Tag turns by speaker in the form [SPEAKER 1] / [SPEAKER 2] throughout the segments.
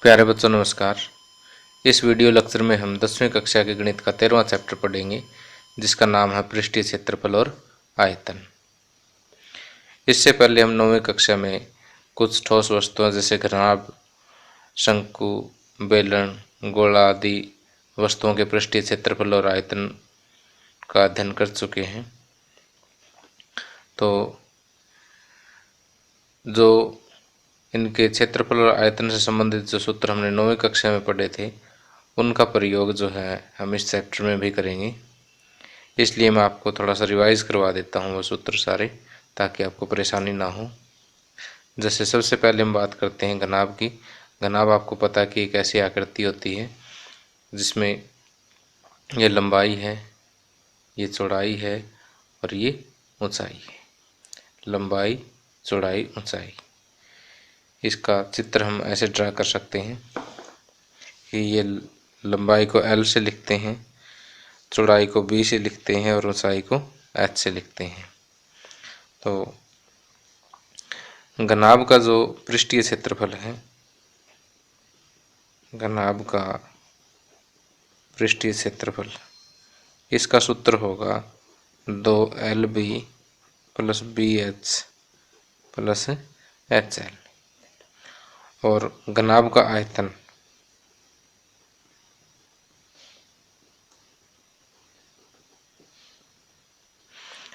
[SPEAKER 1] प्यारे बच्चों नमस्कार। इस वीडियो लेक्चर में हम 10वीं कक्षा के गणित का 13वां चैप्टर पढ़ेंगे, जिसका नाम है पृष्ठीय क्षेत्रफल और आयतन। इससे पहले हम 9वीं कक्षा में कुछ ठोस वस्तुओं जैसे घनाभ, शंकु, बेलन, गोला आदि वस्तुओं के पृष्ठीय क्षेत्रफल और आयतन का अध्ययन कर चुके हैं। तो जो इनके क्षेत्रफल और आयतन से संबंधित जो सूत्र हमने 9वीं कक्षा में पढ़े थे, उनका प्रयोग जो है हम इस चैप्टर में भी करेंगे। इसलिए मैं आपको थोड़ा सा रिवाइज करवा देता हूँ वो सूत्र सारे, ताकि आपको परेशानी ना हो। जैसे सबसे पहले हम बात करते हैं घनाभ की। घनाभ आपको पता है कि एक ऐसी आकृति होती है जिसमें ये लंबाई है, ये चौड़ाई है और ये ऊंचाई है। लंबाई, चौड़ाई, ऊंचाई। इसका चित्र हम ऐसे ड्रा कर सकते हैं कि ये लंबाई को L से लिखते हैं, चौड़ाई को B से लिखते हैं और ऊंचाई को H से लिखते हैं। तो घनाभ का जो पृष्ठीय क्षेत्रफल है, घनाभ का पृष्ठीय क्षेत्रफल, इसका सूत्र होगा 2LB plus BH plus HL। और घनाभ का आयतन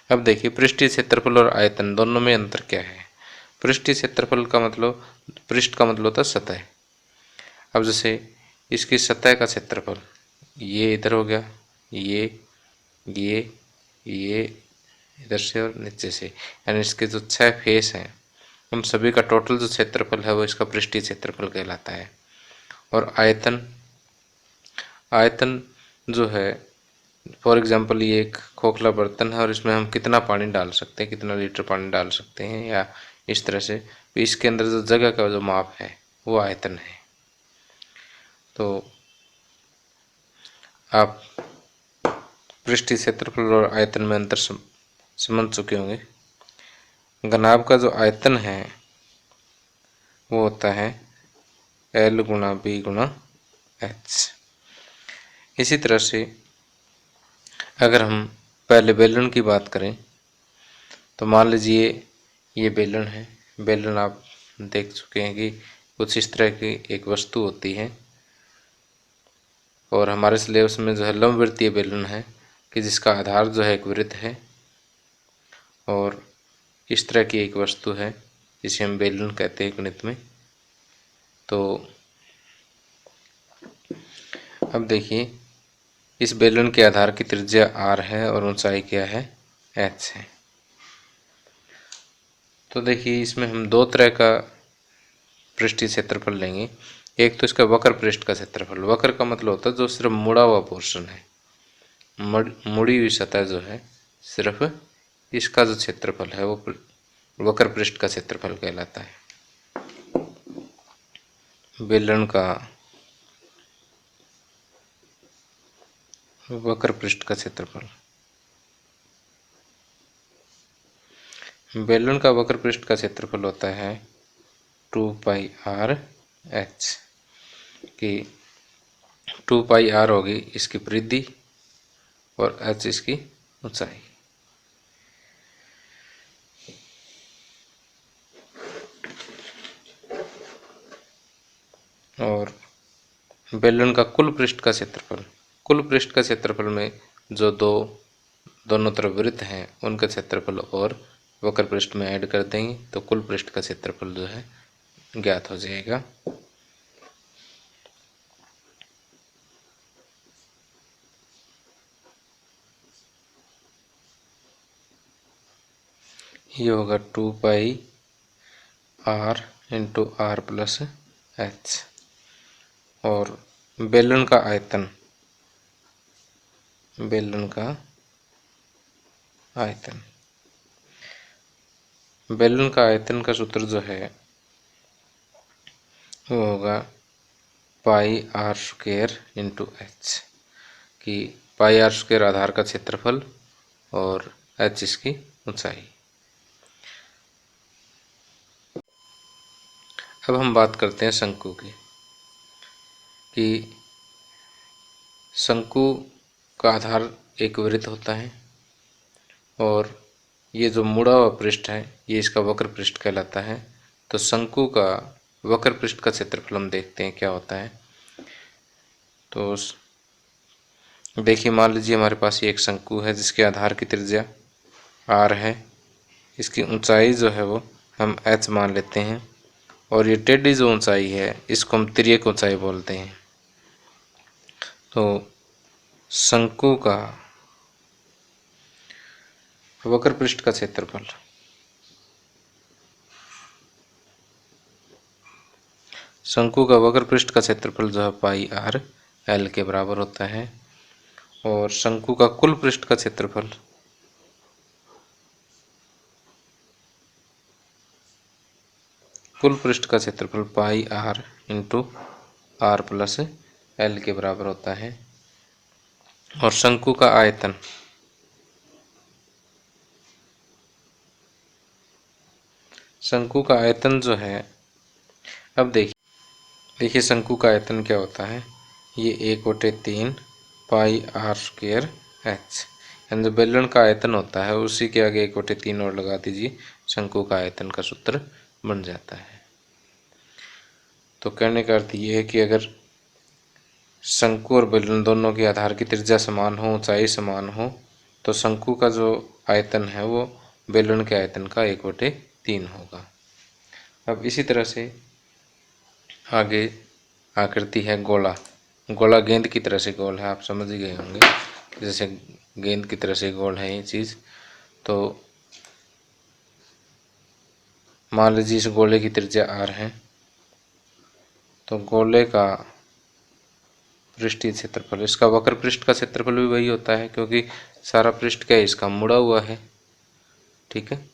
[SPEAKER 1] अब देखिए, पृष्ठीय क्षेत्रफल और आयतन दोनों में अंतर क्या है। पृष्ठीय क्षेत्रफल का मतलब, पृष्ठ का मतलब होता है सतह। अब जैसे इसकी सतह का क्षेत्रफल ये इधर हो गया, ये इधर से और नीचे से, यानी इसके जो 6 फेस हैं उन सभी का टोटल जो क्षेत्रफल है वो इसका पृष्ठीय क्षेत्रफल कहलाता है। और आयतन, आयतन जो है, फॉर एग्जाम्पल ये एक खोखला बर्तन है और इसमें हम कितना पानी डाल सकते हैं, कितना लीटर पानी डाल सकते हैं, या इस तरह से इसके अंदर जो जगह का जो माप है वो आयतन है। तो आप पृष्ठीय क्षेत्रफल और आयतन में अंतर समझ चुके होंगे। घनाभ का जो आयतन है वो होता है L गुणा B गुणा H। इसी तरह से अगर हम पहले बेलन की बात करें तो मान लीजिए ये बेलन है। बेलन आप देख चुके हैं कि कुछ इस तरह की एक वस्तु होती है, और हमारे सिलेबस में जो है लंबवृत्तीय बेलन है कि जिसका आधार जो है एक वृत्त है, और इस तरह की एक वस्तु है जिसे हम बेलन कहते हैं गणित में। तो अब देखिए, इस बेलन के आधार की त्रिज्या R है और ऊंचाई क्या है, H है। तो देखिए, इसमें हम दो तरह का पृष्ठीय क्षेत्रफल लेंगे। एक तो इसका वक्र पृष्ठ का क्षेत्रफल। वक्र का मतलब होता है जो सिर्फ मुड़ा हुआ पोर्शन है, मुड़ी हुई सतह जो है, सिर्फ इसका जो क्षेत्रफल है वो वक्र पृष्ठ का क्षेत्रफल कहलाता है। बेलन का वक्र पृष्ठ का क्षेत्रफल, बेलन का वक्र पृष्ठ का क्षेत्रफल होता है 2πr/h की 2πr होगी इसकी परिधि और h इसकी ऊंचाई। और बेलन का कुल पृष्ठ का क्षेत्रफल, कुल पृष्ठ का क्षेत्रफल में जो दोनों तरफ वृत्त हैं उनका क्षेत्रफल और वक्र पृष्ठ में ऐड कर देंगे तो कुल पृष्ठ का क्षेत्रफल जो है ज्ञात हो जाएगा। ये होगा 2πr into R plus H। और बेलन का आयतन, बेलन का आयतन, बेलन का आयतन का सूत्र जो है वो होगा πr² इंटू H की πr² आधार का क्षेत्रफल और H इसकी ऊंचाई। अब हम बात करते हैं शंकु की। कि शंकु का आधार एक वृत्त होता है और ये जो मुड़ा हुआ पृष्ठ है ये इसका वक्र पृष्ठ कहलाता है। तो शंकु का वक्र पृष्ठ का क्षेत्रफल हम देखते हैं क्या होता है। तो देखिए, मान लीजिए हमारे पास ये एक शंकु है जिसके आधार की त्रिज्या r है। इसकी ऊंचाई जो है वो हम h मान लेते हैं और ये टेढ़ी जो ऊंचाई है इसको हम तिर्यक ऊंचाई बोलते हैं। तो शंकु का वक्र पृष्ठ का क्षेत्रफल जो है पाई r l के बराबर होता है। और शंकु का कुल पृष्ठ का क्षेत्रफल पाई r into r plus l के बराबर होता है। और शंकु का आयतन जो है, अब देखिए शंकु का आयतन क्या होता है, ये 1/3 पाई r स्क्वायर h, यानी जो बेलन का आयतन होता है उसी के आगे 1/3 और लगा दीजिए, शंकु का आयतन का सूत्र बन जाता है। तो कहने का अर्थ ये है कि अगर शंकु और बेलन दोनों के आधार की त्रिज्या समान हो, ऊंचाई समान हो, तो शंकु का जो आयतन है वो बेलन के आयतन का 1/3 होगा। अब इसी तरह से आगे आकृति है गोला। गोला गेंद की तरह से गोल है, आप समझ ही गए होंगे, जैसे गेंद की तरह से गोल है ये चीज़। तो मान लीजिए इस गोले की त्रिज्या r है, तो गोले का पृष्ठीय क्षेत्रफल, इसका वक्र पृष्ठ का क्षेत्रफल भी वही होता है क्योंकि सारा पृष्ठ क्या है, इसका मुड़ा हुआ है। ठीक है,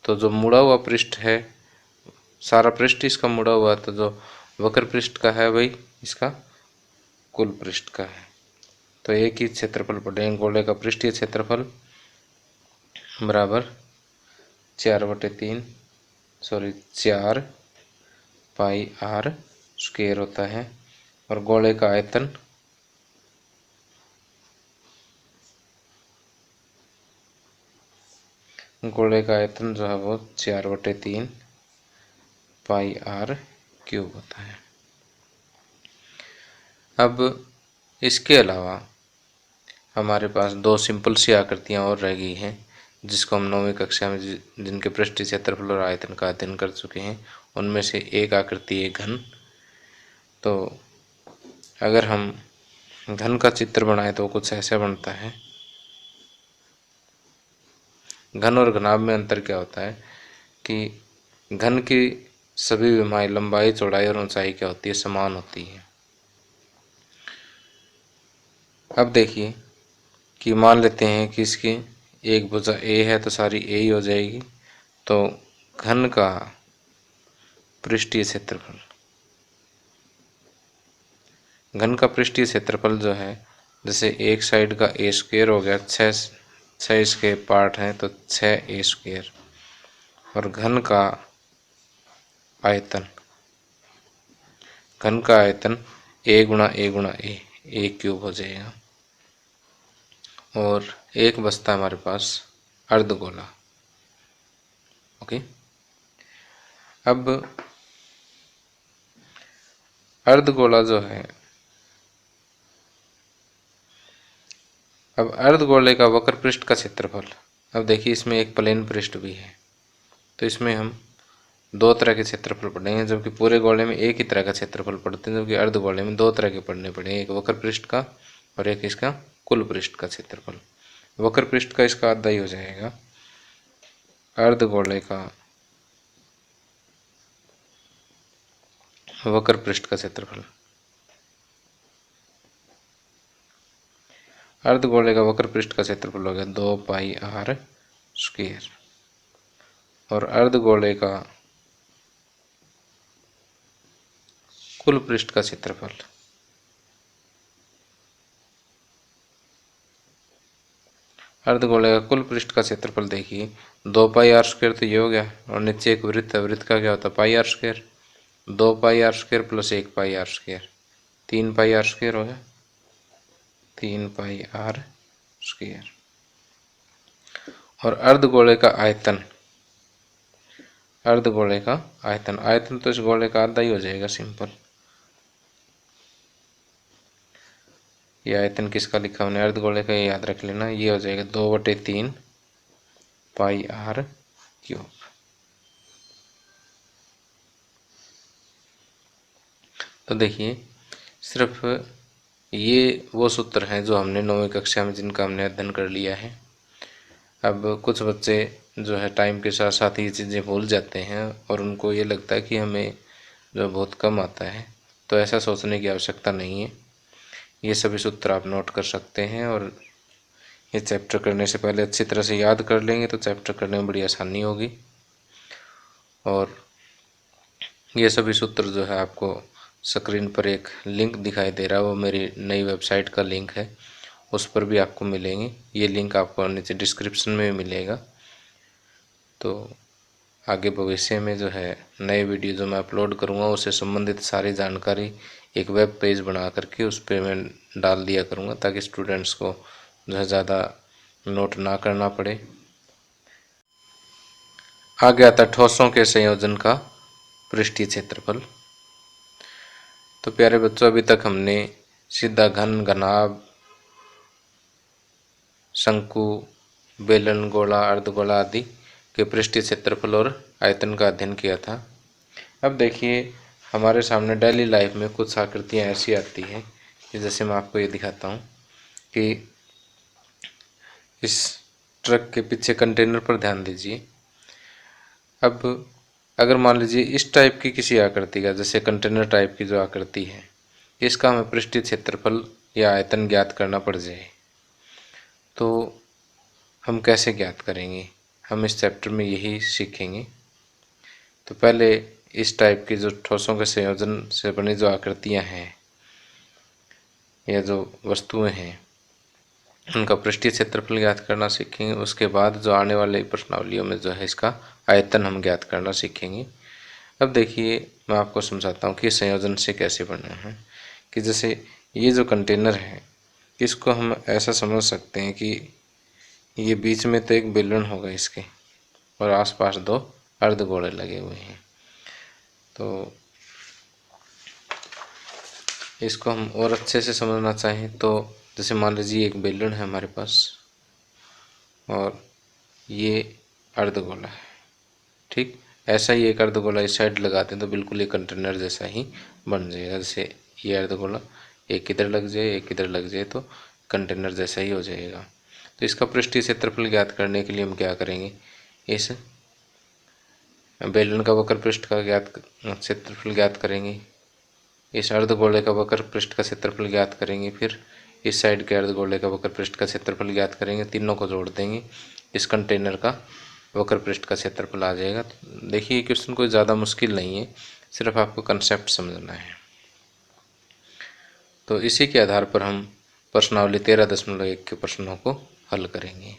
[SPEAKER 1] तो जो मुड़ा हुआ पृष्ठ है, सारा पृष्ठ इसका मुड़ा हुआ, तो जो वक्र पृष्ठ का है वही इसका कुल पृष्ठ का है। तो एक ही क्षेत्रफल पढ़ेंगे, गोले का पृष्ठीय क्षेत्रफल बराबर 4 पाई r स्क्वायर होता है। और गोले का आयतन जो है वो 4/3 पाई r क्यूब होता है। अब इसके अलावा हमारे पास दो सिंपल सी आकृतियाँ और रह गई हैं जिसको हम 9वीं कक्षा में जिनके पृष्ठीय क्षेत्रफल और आयतन का अध्ययन कर चुके हैं। उनमें से एक आकृति है घन। तो अगर हम घन का चित्र बनाए तो कुछ ऐसा बनता है। घन और घनाभ में अंतर क्या होता है कि घन की सभी विमाएं लंबाई, चौड़ाई और ऊंचाई क्या होती है, समान होती है। अब देखिए कि मान लेते हैं कि इसकी एक भुजा ए है तो सारी ए ही हो जाएगी। तो घन का पृष्ठीय क्षेत्रफल जो है, जैसे एक साइड का ए स्क्वायर हो गया, 6 इसके पार्ट हैं तो 6a स्क्वायर। और घन का आयतन a गुणा a क्यूब हो जाएगा। और एक बचता है हमारे पास अर्धगोला। ओके, अब अर्धगोला जो है, अब अर्धगोले का वक्र पृष्ठ का क्षेत्रफल, अब देखिए इसमें एक प्लेन पृष्ठ भी है तो इसमें हम दो तरह के क्षेत्रफल पढ़ेंगे, जबकि पूरे गोले में एक ही तरह का क्षेत्रफल पढ़ते हैं, जबकि अर्धगोले में दो तरह के पढ़ने पड़ेंगे, एक वक्र पृष्ठ का और एक इसका कुल पृष्ठ का क्षेत्रफल। वक्र पृष्ठ का इसका आधा ही हो जाएगा। अर्धगोले का वक्र पृष्ठ का क्षेत्रफल, अर्धगोले का वक्र पृष्ठ का क्षेत्रफल हो गया 2 पाई r स्क्वायर। और अर्धगोले का कुल पृष्ठ का क्षेत्रफल, अर्धगोले का कुल पृष्ठ का क्षेत्रफल देखिए 2 पाई r स्क्वायर तो ये हो गया, और नीचे एक वृत्त है, वृत्त का क्या होता है पाई r स्क्वायर, 2 पाई r स्क्वायर प्लस 1 पाई r स्क्वायर। 3πr² हो गया, 3πr²। और अर्धगोले का आयतन, अर्धगोले का आयतन, आयतन तो इस गोले का आधा ही हो जाएगा सिंपल। ये आयतन किसका लिखा हमने, अर्धगोले का, ये याद रख लेना, ये हो जाएगा 2/3 πr³। तो देखिए सिर्फ ये वो सूत्र हैं जो हमने 9वीं कक्षा में, जिनका हमने अध्ययन कर लिया है। अब कुछ बच्चे जो है टाइम के साथ साथ ये चीज़ें भूल जाते हैं और उनको ये लगता है कि हमें जो बहुत कम आता है, तो ऐसा सोचने की आवश्यकता नहीं है। ये सभी सूत्र आप नोट कर सकते हैं और ये चैप्टर करने से पहले अच्छी तरह से याद कर लेंगे तो चैप्टर करने में बड़ी आसानी होगी। और ये सभी सूत्र जो है आपको स्क्रीन पर एक लिंक दिखाई दे रहा है, वो मेरी नई वेबसाइट का लिंक है, उस पर भी आपको मिलेंगे। ये लिंक आपको नीचे डिस्क्रिप्शन में भी मिलेगा। तो आगे भविष्य में जो है नए वीडियो जो मैं अपलोड करूँगा उससे संबंधित सारी जानकारी एक वेब पेज बना करके उस पर मैं डाल दिया करूँगा, ताकि स्टूडेंट्स को जो है ज़्यादा नोट ना करना पड़े। आगे आता है ठोसों के संयोजन का पृष्ठीय क्षेत्रफल। तो प्यारे बच्चों, अभी तक हमने सीधा घन, घनाभ, शंकु, बेलन, गोला, अर्धगोला आदि के पृष्ठीय क्षेत्रफल और आयतन का अध्ययन किया था। अब देखिए हमारे सामने डेली लाइफ में कुछ आकृतियाँ ऐसी आती हैं कि जैसे मैं आपको ये दिखाता हूँ कि इस ट्रक के पीछे कंटेनर पर ध्यान दीजिए। अब अगर मान लीजिए इस टाइप की किसी आकृति का, जैसे कंटेनर टाइप की जो आकृति है, इसका हमें पृष्ठीय क्षेत्रफल या आयतन ज्ञात करना पड़ जाए, तो हम कैसे ज्ञात करेंगे, हम इस चैप्टर में यही सीखेंगे। तो पहले इस टाइप की जो ठोसों के संयोजन से बनी जो आकृतियां हैं या जो वस्तुएं हैं, उनका पृष्ठीय क्षेत्रफल ज्ञात करना सीखेंगे। उसके बाद जो आने वाले प्रश्नावलियों में जो है इसका आयतन हम ज्ञात करना सीखेंगे। अब देखिए मैं आपको समझाता हूँ कि संयोजन से कैसे बना है। कि जैसे ये जो कंटेनर है, इसको हम ऐसा समझ सकते हैं कि ये बीच में तो एक बेलन होगा इसके और आसपास दो अर्धगोले लगे हुए हैं। तो इसको हम और अच्छे से समझना चाहें तो जैसे मान लीजिए एक बेलन है हमारे पास और ये अर्धगोला है, ठीक। ऐसा ही एक अर्धगोला इस साइड लगाते हैं तो बिल्कुल ये कंटेनर जैसा ही बन जाएगा। जैसे ये अर्धगोला एक इधर लग जाए, एक इधर लग जाए तो कंटेनर जैसा ही हो जाएगा। तो इसका पृष्ठीय क्षेत्रफल ज्ञात करने के लिए हम क्या करेंगे, इस बेलन का वक्र पृष्ठ का क्षेत्रफल ज्ञात करेंगे, इस अर्धगोले का वक्र पृष्ठ का क्षेत्रफल ज्ञात करेंगे, फिर इस साइड के अर्धगोले का वक्र पृष्ठ का क्षेत्रफल ज्ञात करेंगे। तीनों को जोड़ देंगे, इस कंटेनर का वक्र पृष्ठ का क्षेत्रफल आ जाएगा। देखिए क्वेश्चन कोई ज़्यादा मुश्किल नहीं है, सिर्फ आपको कंसेप्ट समझना है। तो इसी के आधार पर हम प्रश्नावली 13.1 के प्रश्नों को हल करेंगे।